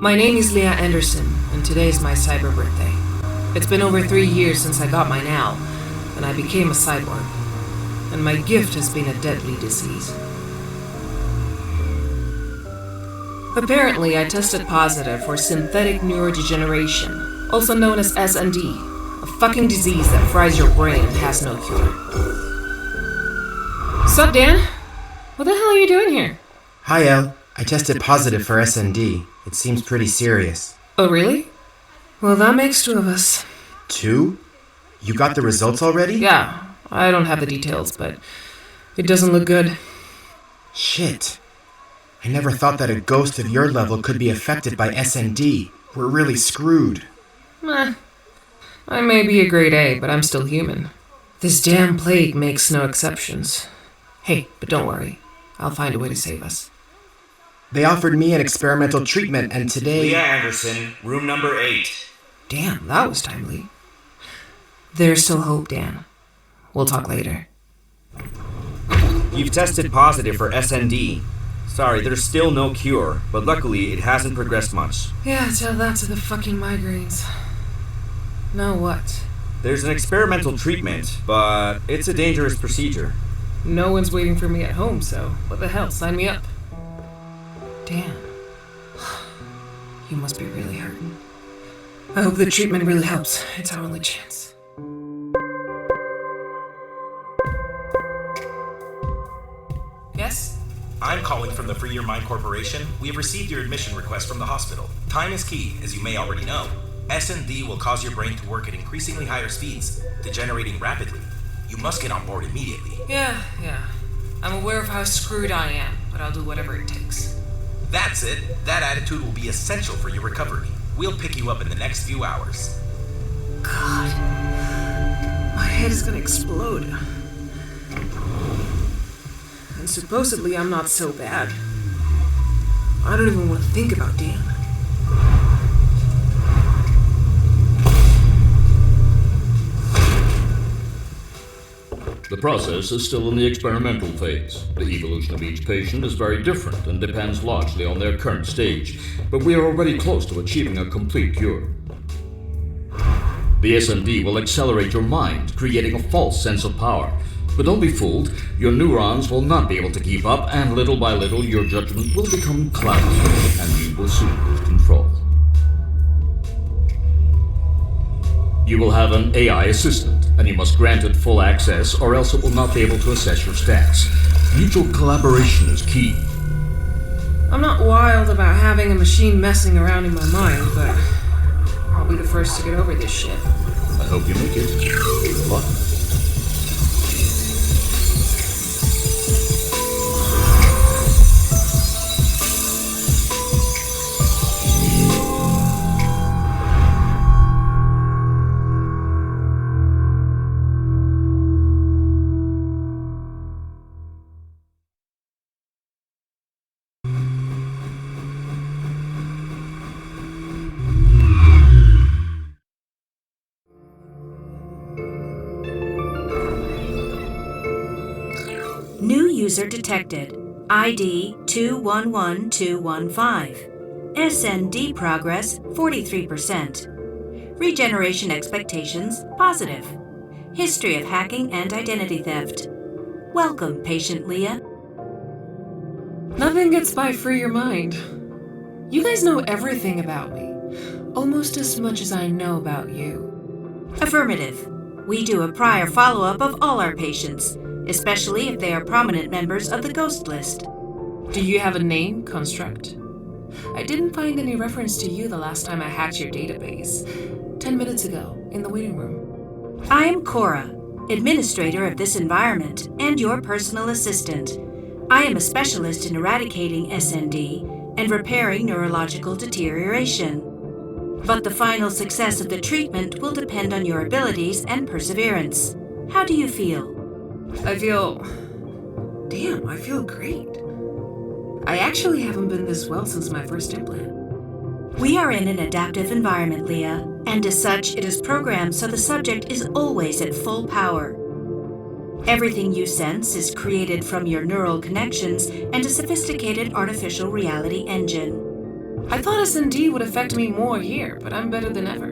My name is Leah Anderson, and today is my cyber birthday. It's been over 3 years since I got mine out, and I became a cyborg. And my gift has been a deadly disease. Apparently, I tested positive for synthetic neurodegeneration, also known as SND, a fucking disease that fries your brain and has no cure. Sup, Dan? What the hell are you doing here? Hi, El. I tested positive for SND. It seems pretty serious. Oh, really? Well, that makes 2 of us. 2? You got the results already? Yeah, I don't have the details, but it doesn't look good. Shit. I never thought that a ghost of your level could be affected by SND. We're really screwed. I may be a grade A, but I'm still human. This damn plague makes no exceptions. Hey, but don't worry. I'll find a way to save us. They offered me an experimental treatment, and today... Leah Anderson, room number 8. Damn, that was timely. There's still hope, Dan. We'll talk later. You've tested positive for SND. Sorry, there's still no cure, but luckily it hasn't progressed much. Yeah, tell that to the fucking migraines. Now what? There's an experimental treatment, but it's a dangerous procedure. No one's waiting for me at home, so what the hell, sign me up. Dan, you must be really hurting. I hope the treatment really helps. It's our only chance. Yes? I'm calling from the Free Your Mind Corporation. We have received your admission request from the hospital. Time is key, as you may already know. S&D will cause your brain to work at increasingly higher speeds, degenerating rapidly. You must get on board immediately. Yeah. I'm aware of how screwed I am, but I'll do whatever it takes. That's it. That attitude will be essential for your recovery. We'll pick you up in the next few hours. God. My head is gonna explode. And supposedly I'm not so bad. I don't even want to think about Dan. The process is still in the experimental phase. The evolution of each patient is very different and depends largely on their current stage, but we are already close to achieving a complete cure. The SND will accelerate your mind, creating a false sense of power. But don't be fooled, your neurons will not be able to keep up, and little by little your judgment will become cloudy, and you will soon lose control. You will have an AI assistant, and you must grant it full access, or else it will not be able to assess your stats. Mutual collaboration is key. I'm not wild about having a machine messing around in my mind, but I'll be the first to get over this shit. I hope you make it. Good luck. New user detected. ID 211215. SND progress 43%. Regeneration expectations positive. History of hacking and identity theft. Welcome, patient Leah. Nothing gets by Free Your Mind. You guys know everything about me. Almost as much as I know about you. Affirmative. We do a prior follow-up of all our patients, especially if they are prominent members of the ghost list. Do you have a name, Construct? I didn't find any reference to you the last time I hacked your database. 10 minutes ago, in the waiting room. I am Cora, administrator of this environment and your personal assistant. I am a specialist in eradicating SND and repairing neurological deterioration. But the final success of the treatment will depend on your abilities and perseverance. How do you feel? I feel great. I actually haven't been this well since my first implant. We are in an adaptive environment, Leah, and as such, it is programmed so the subject is always at full power. Everything you sense is created from your neural connections and a sophisticated artificial reality engine. I thought SND would affect me more here, but I'm better than ever.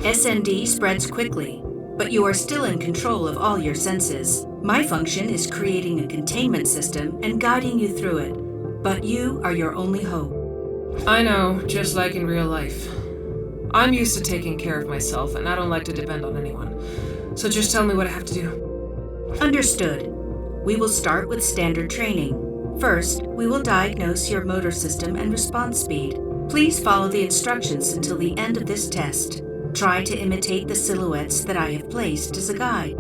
SND spreads quickly, but you are still in control of all your senses. My function is creating a containment system and guiding you through it, but you are your only hope. I know, just like in real life. I'm used to taking care of myself, and I don't like to depend on anyone. So just tell me what I have to do. Understood. We will start with standard training. First, we will diagnose your motor system and response speed. Please follow the instructions until the end of this test. Try to imitate the silhouettes that I have placed as a guide.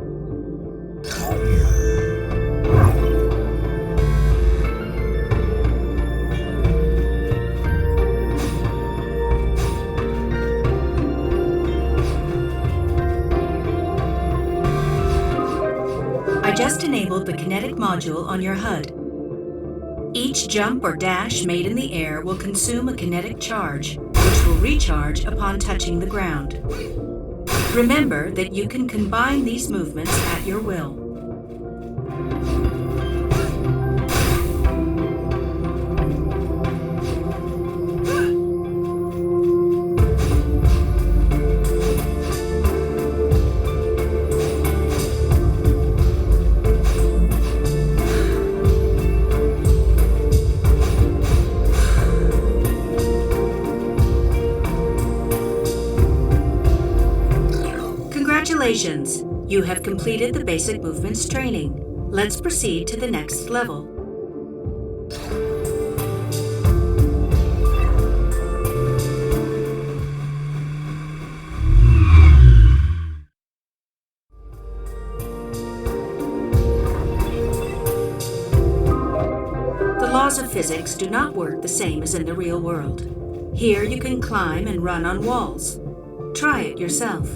I just enabled the kinetic module on your HUD. Each jump or dash made in the air will consume a kinetic charge, which will recharge upon touching the ground. Remember that you can combine these movements at your will. Congratulations! You have completed the basic movements training. Let's proceed to the next level. The laws of physics do not work the same as in the real world. Here you can climb and run on walls. Try it yourself.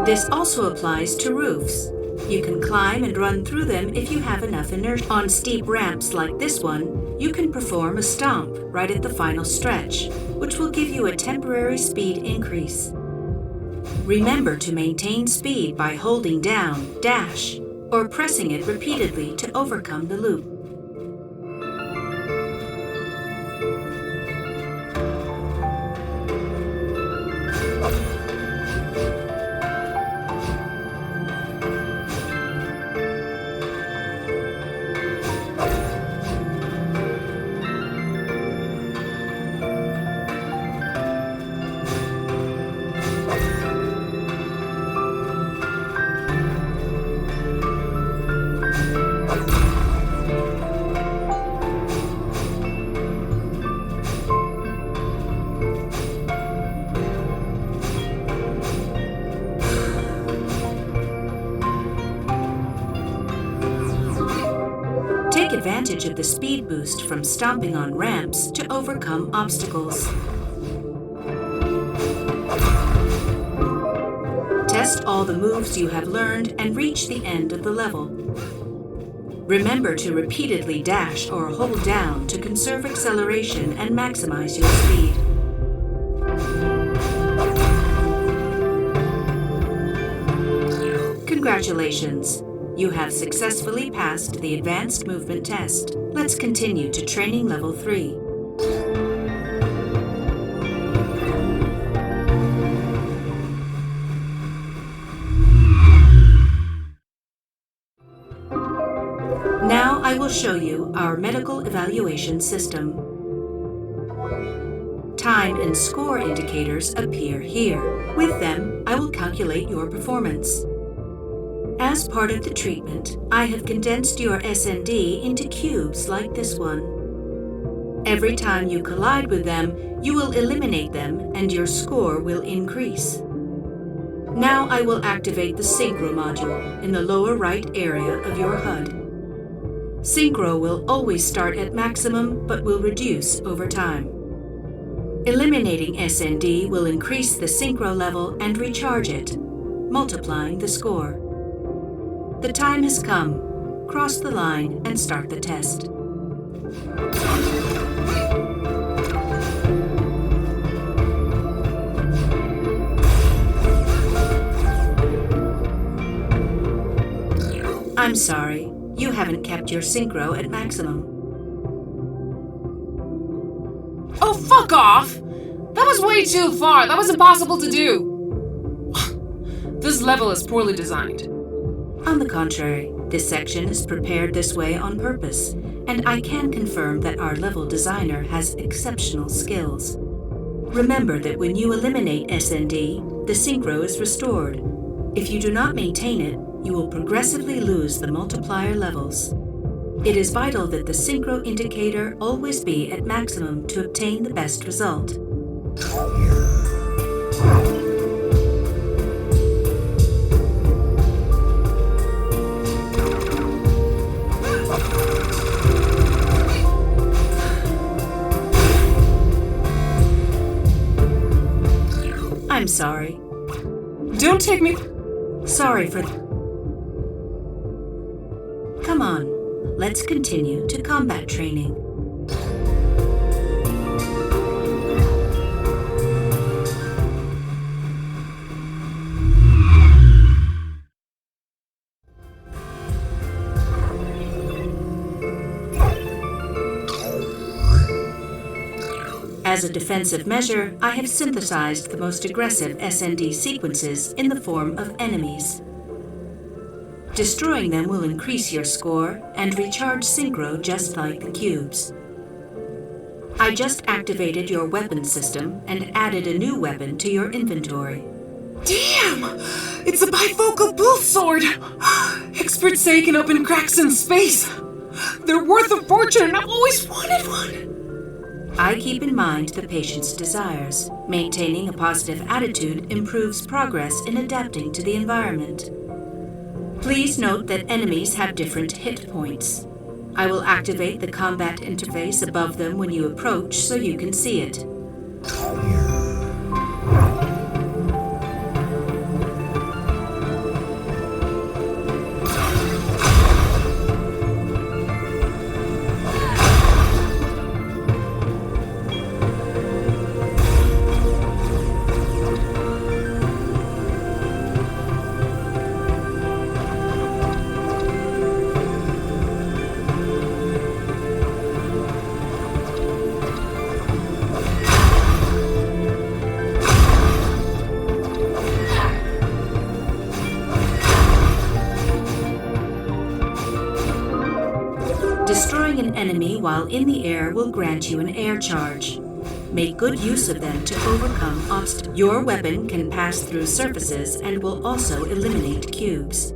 This also applies to roofs. You can climb and run through them if you have enough inertia. On steep ramps like this one, you can perform a stomp right at the final stretch, which will give you a temporary speed increase. Remember to maintain speed by holding down dash or pressing it repeatedly to overcome the loop. Take advantage of the speed boost from stomping on ramps to overcome obstacles. Test all the moves you have learned and reach the end of the level. Remember to repeatedly dash or hold down to conserve acceleration and maximize your speed. Congratulations! You have successfully passed the advanced movement test. Let's continue to training level 3. Now I will show you our medical evaluation system. Time and score indicators appear here. With them, I will calculate your performance. As part of the treatment, I have condensed your SND into cubes like this one. Every time you collide with them, you will eliminate them and your score will increase. Now I will activate the Synchro module in the lower right area of your HUD. Synchro will always start at maximum but will reduce over time. Eliminating SND will increase the Synchro level and recharge it, multiplying the score. The time has come. Cross the line and start the test. I'm sorry, you haven't kept your synchro at maximum. Fuck off! That was way too far. That was impossible to do. This level is poorly designed. On the contrary, this section is prepared this way on purpose, and I can confirm that our level designer has exceptional skills. Remember that when you eliminate SND, the synchro is restored. If you do not maintain it, you will progressively lose the multiplier levels. It is vital that the synchro indicator always be at maximum to obtain the best result. I'm sorry. Don't take me... Sorry for... Come on, let's continue to combat training. As a defensive measure, I have synthesized the most aggressive SND sequences in the form of enemies. Destroying them will increase your score and recharge synchro just like the cubes. I just activated your weapon system and added a new weapon to your inventory. Damn! It's a bifocal pulse sword! Experts say it can open cracks in space. They're worth a fortune and I've always wanted one. I keep in mind the patient's desires. Maintaining a positive attitude improves progress in adapting to the environment. Please note that enemies have different hit points. I will activate the combat interface above them when you approach so you can see it. Destroying an enemy while in the air will grant you an air charge. Make good use of them to overcome obstacles. Your weapon can pass through surfaces and will also eliminate cubes.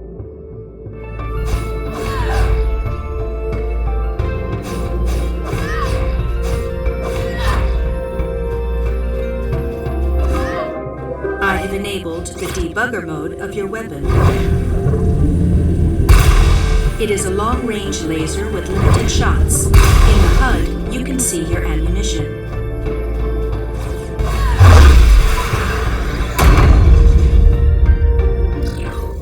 I have enabled the debugger mode of your weapon. It is a long-range laser with limited shots. In the HUD, you can see your ammunition.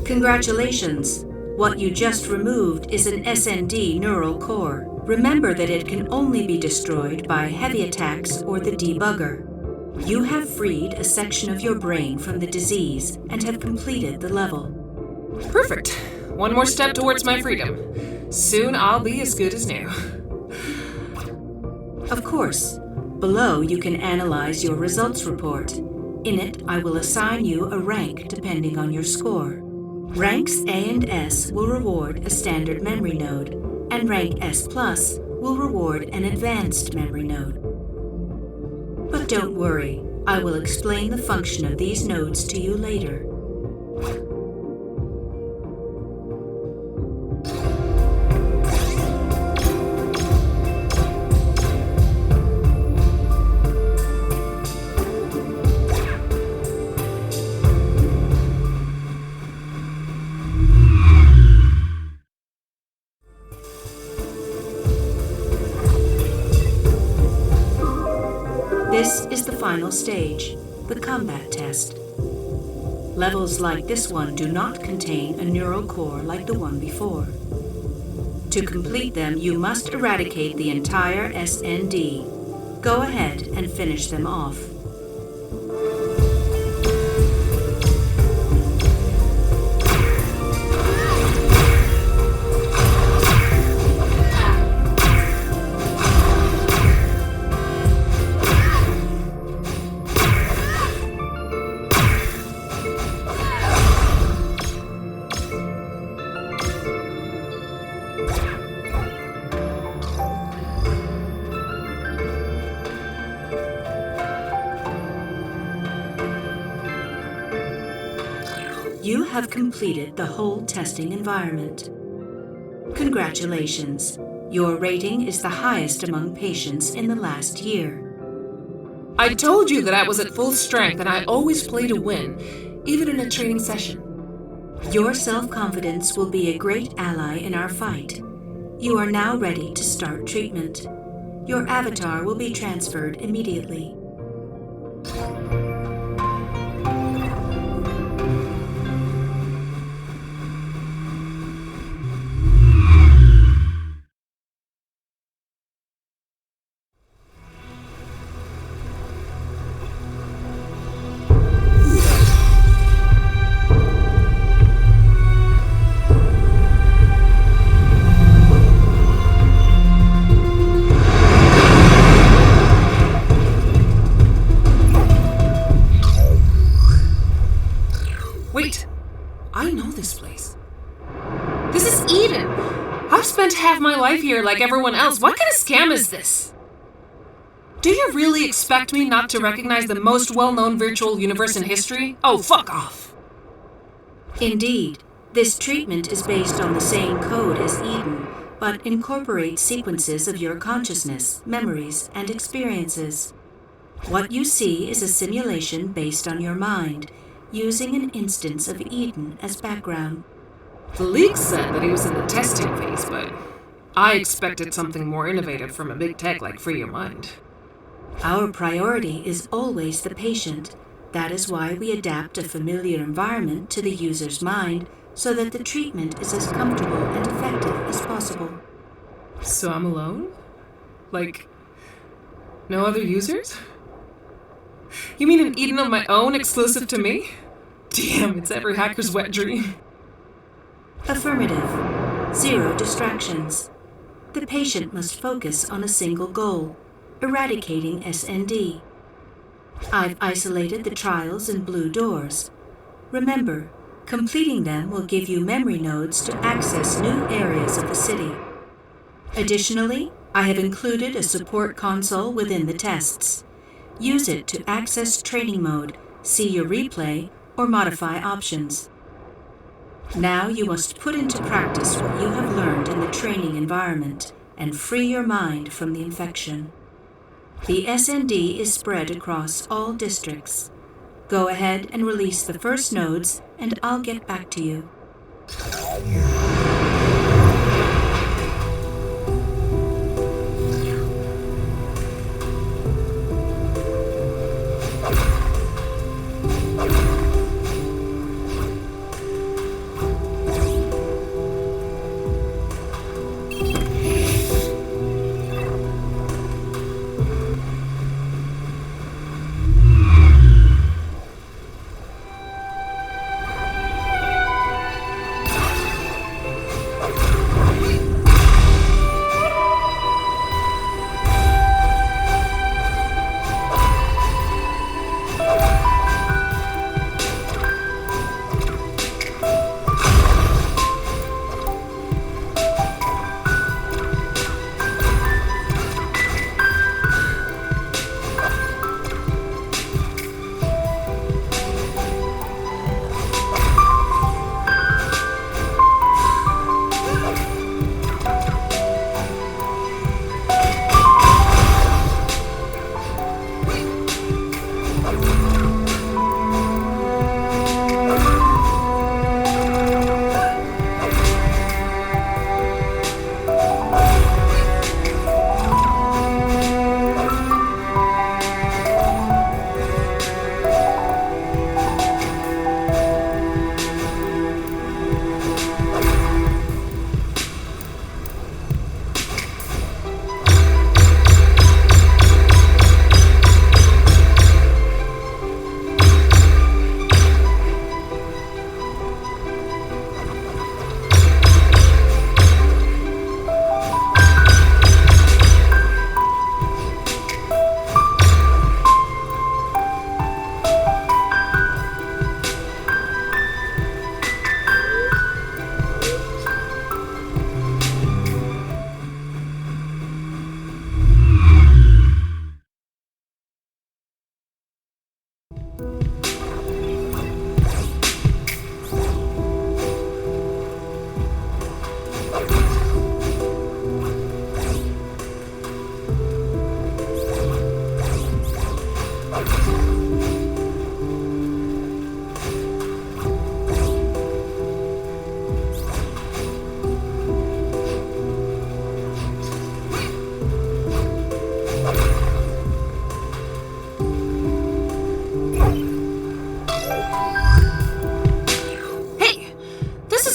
Congratulations! What you just removed is an SND neural core. Remember that it can only be destroyed by heavy attacks or the debugger. You have freed a section of your brain from the disease and have completed the level. Perfect. One more step towards my freedom. Soon I'll be as good as new. Of course. Below you can analyze your results report. In it, I will assign you a rank depending on your score. Ranks A and S will reward a standard memory node, and rank S+ will reward an advanced memory node. But don't worry, I will explain the function of these nodes to you later. This is the final stage, the combat test. Levels like this one do not contain a neural core like the one before. To complete them, you must eradicate the entire SND. Go ahead and finish them off. have completed the whole testing environment. Congratulations. Your rating is the highest among patients in the last year. I told you that I was at full strength and I always play to win, even in a training session. Your self-confidence will be a great ally in our fight. You are now ready to start treatment. Your avatar will be transferred immediately. Wait, I know this place. This is Eden. I've spent half my life here like everyone else. What kind of scam is this? Do you really expect me not to recognize the most well-known virtual universe in history? Oh, fuck off. Indeed, this treatment is based on the same code as Eden, but incorporates sequences of your consciousness, memories, and experiences. What you see is a simulation based on your mind, using an instance of Eden as background. The leak said that he was in the testing phase, but I expected something more innovative from a big tech like Free Your Mind. Our priority is always the patient. That is why we adapt a familiar environment to the user's mind so that the treatment is as comfortable and effective as possible. So I'm alone? Like, no other users? You mean an Eden of my own, exclusive to me? Damn, it's every hacker's wet dream. Affirmative. 0 distractions. The patient must focus on a single goal, eradicating SND. I've isolated the trials in blue doors. Remember, completing them will give you memory nodes to access new areas of the city. Additionally, I have included a support console within the tests. Use it to access training mode, see your replay, or modify options. Now you must put into practice what you have learned in the training environment and free your mind from the infection. The SND is spread across all districts. Go ahead and release the first nodes, and I'll get back to you.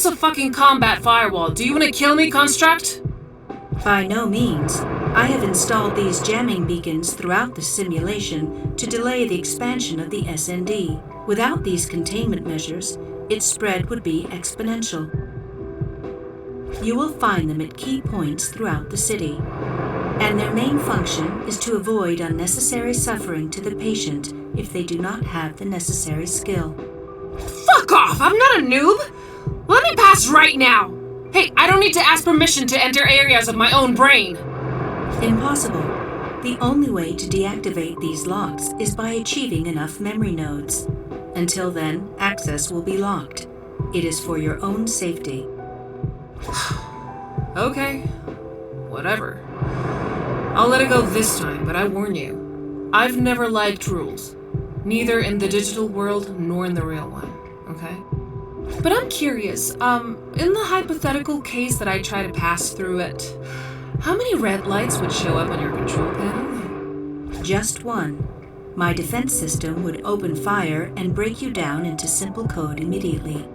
a fucking combat firewall. Do you want to kill me, Construct? By no means. I have installed these jamming beacons throughout the simulation to delay the expansion of the SND. Without these containment measures, its spread would be exponential. You will find them at key points throughout the city, and their main function is to avoid unnecessary suffering to the patient if they do not have the necessary skill. Fuck off! I'm not a noob! Let me pass right now! Hey, I don't need to ask permission to enter areas of my own brain! Impossible. The only way to deactivate these locks is by achieving enough memory nodes. Until then, access will be locked. It is for your own safety. Okay. Whatever. I'll let it go this time, but I warn you. I've never liked rules. Neither in the digital world nor in the real one, okay? But I'm curious, in the hypothetical case that I try to pass through it, how many red lights would show up on your control panel? Just one. My defense system would open fire and break you down into simple code immediately.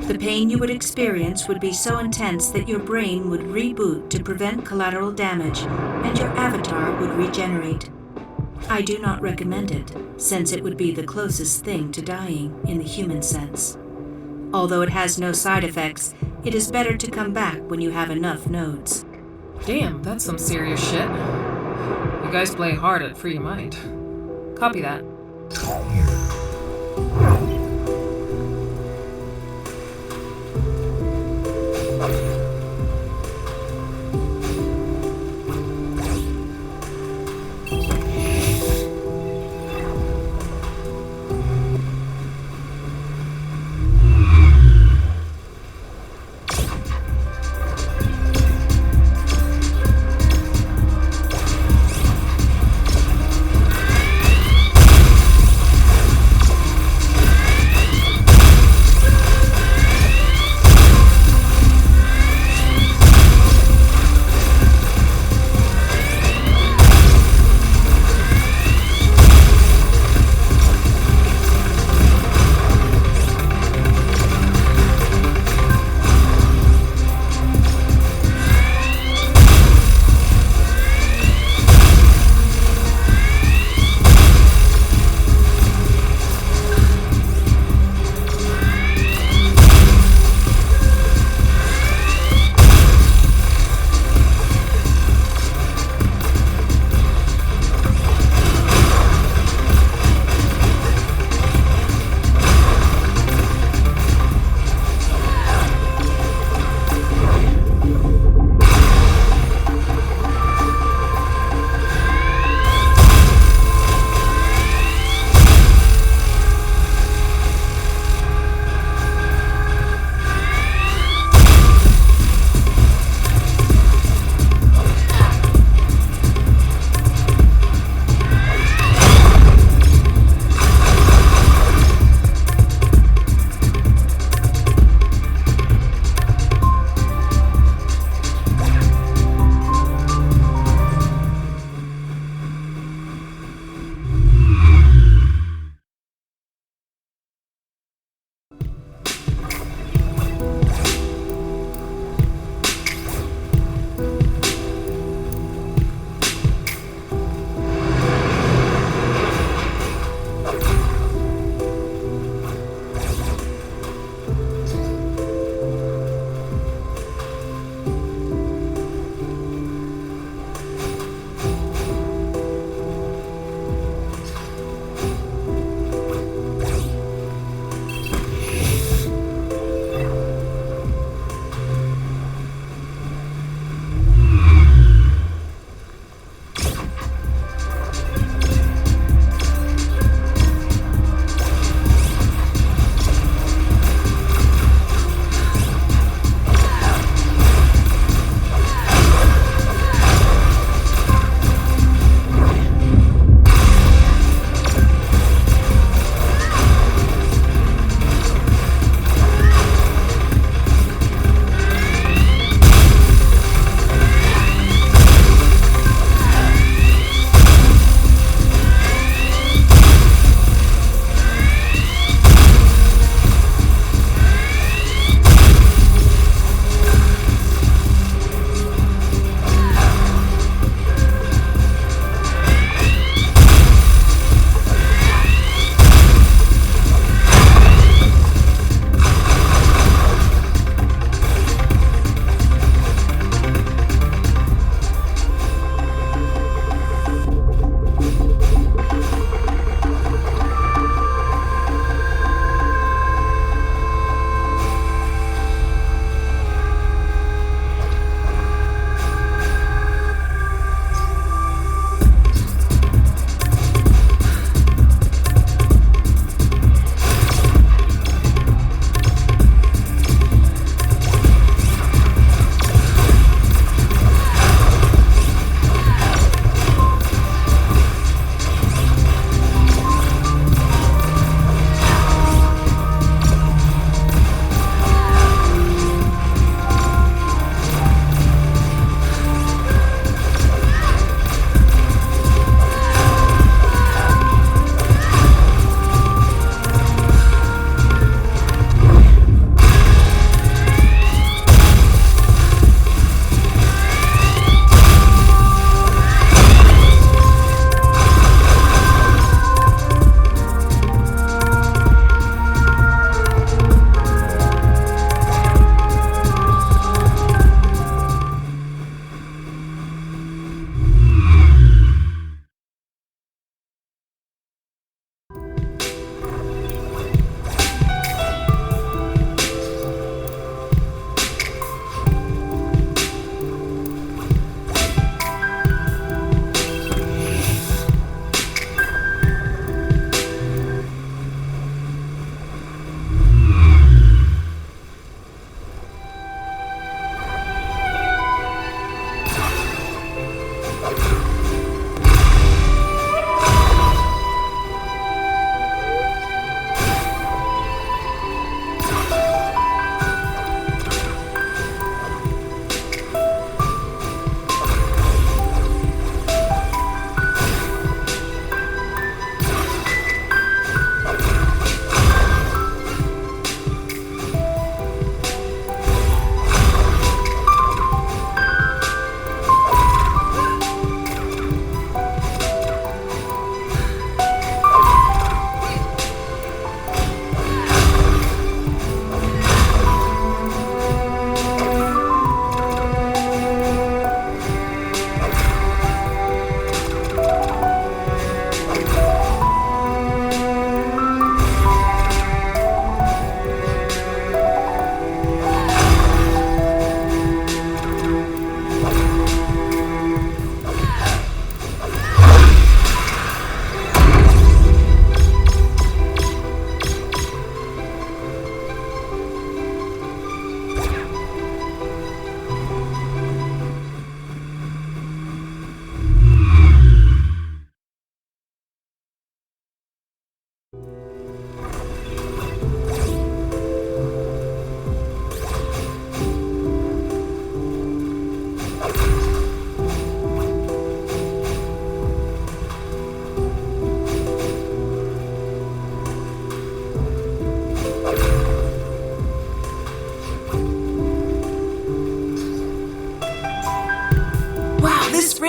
The pain you would experience would be so intense that your brain would reboot to prevent collateral damage, and your avatar would regenerate. I do not recommend it, since it would be the closest thing to dying in the human sense. Although it has no side effects, it is better to come back when you have enough nodes. Damn, that's some serious shit. You guys play hard at Free Your Mind. Copy that.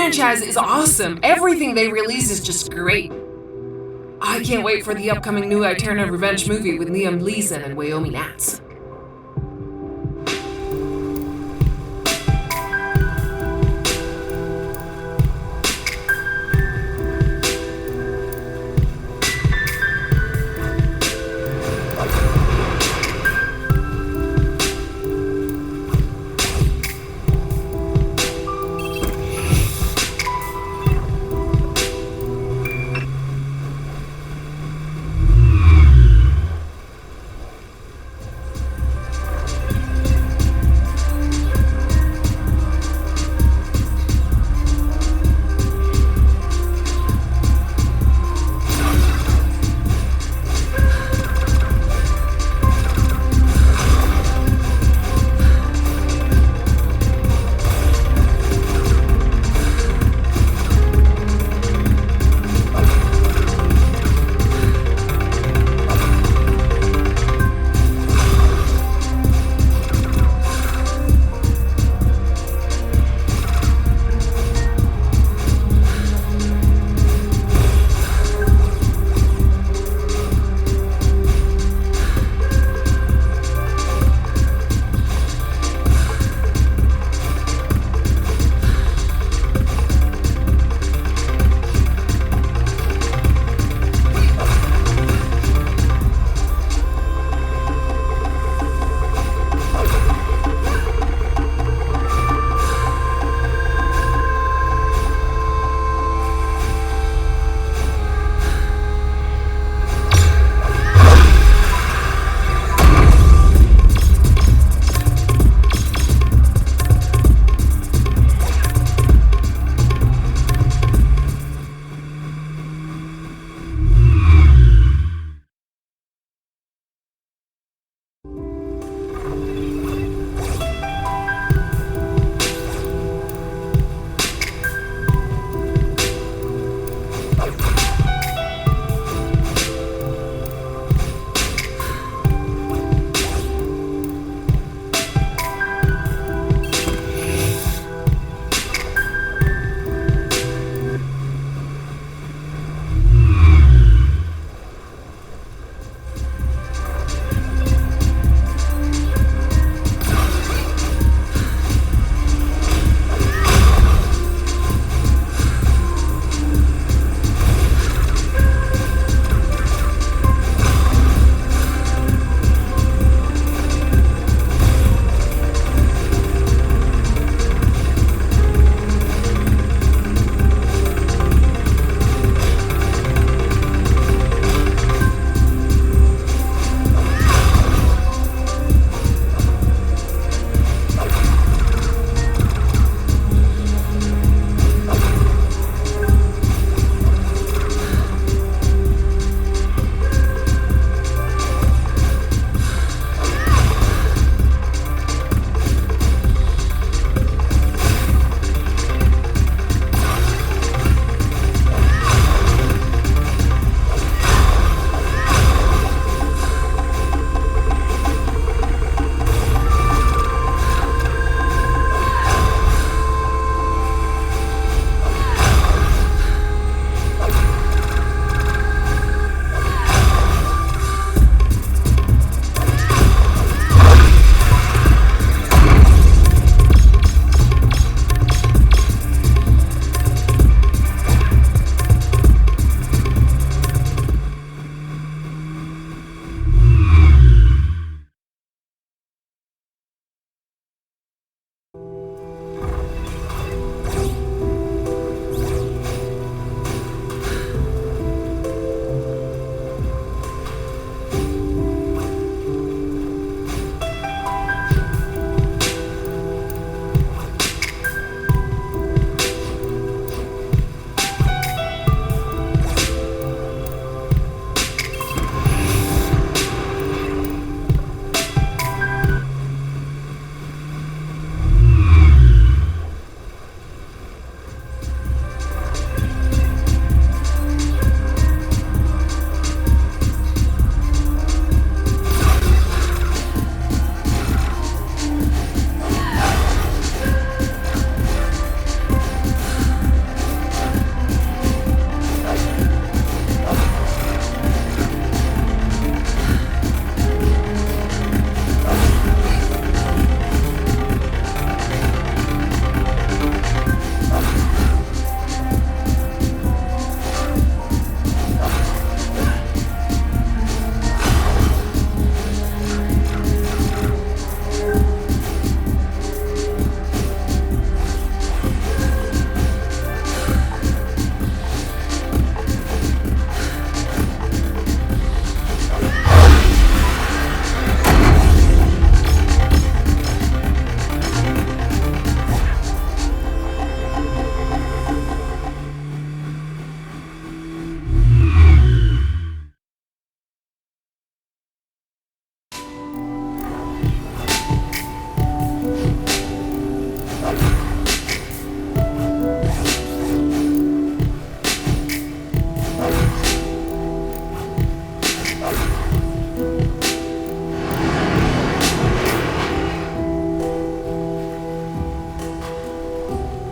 franchise is awesome. Everything they release is just great. I can't wait for the upcoming new Eterna Revenge movie with Liam Neeson and Wyoming Nats.